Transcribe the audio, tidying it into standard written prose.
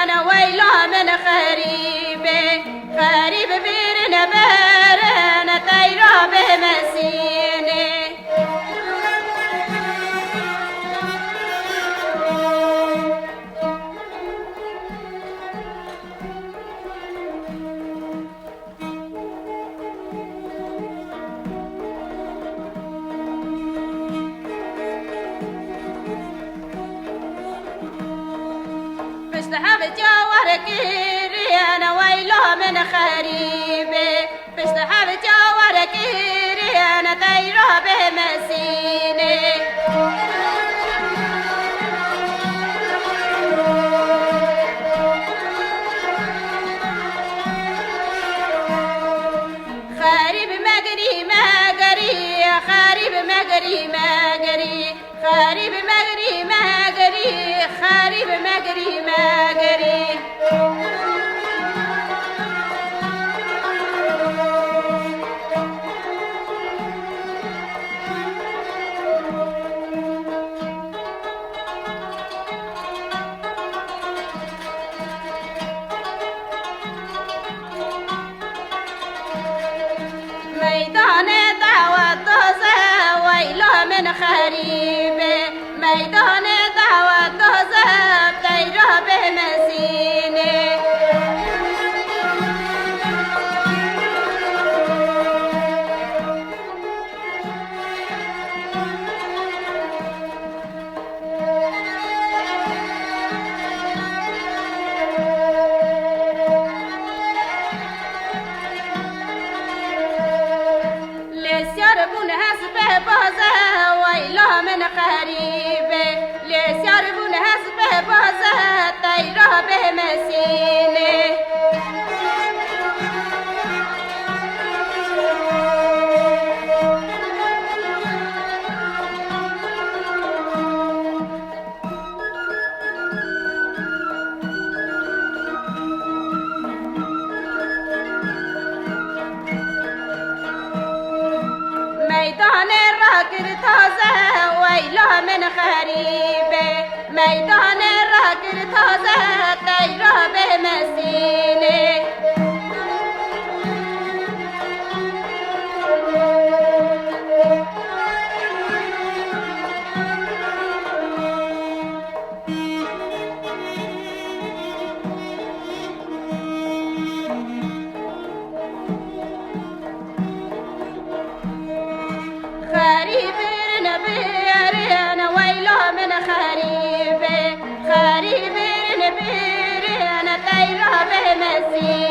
انا ويلا من خريبه خريب بيرنا بارنا تيرا بمسينه بستحب جوار كيري انا ويلا من خريبه بستحب جوار كيري انا تيرا بمسينه خريب مجري مجري خريب مجري مجري خريب مجري مجري خريب مجري مجري ميدان دعوة دوزة ويلا من خريبه ميدان دعوة دوزة بتيرا بمسينه يربون حسب بازه ويلا من خريبه ليس يربون حسب بازه تيرا بمسينه ميدان راكر تازه ويلا من خريبه ميدان راكر تازه تيرا بمسينه خريبين بيرين ويلا من خريبه خريبين بيرين تيرا بمسينه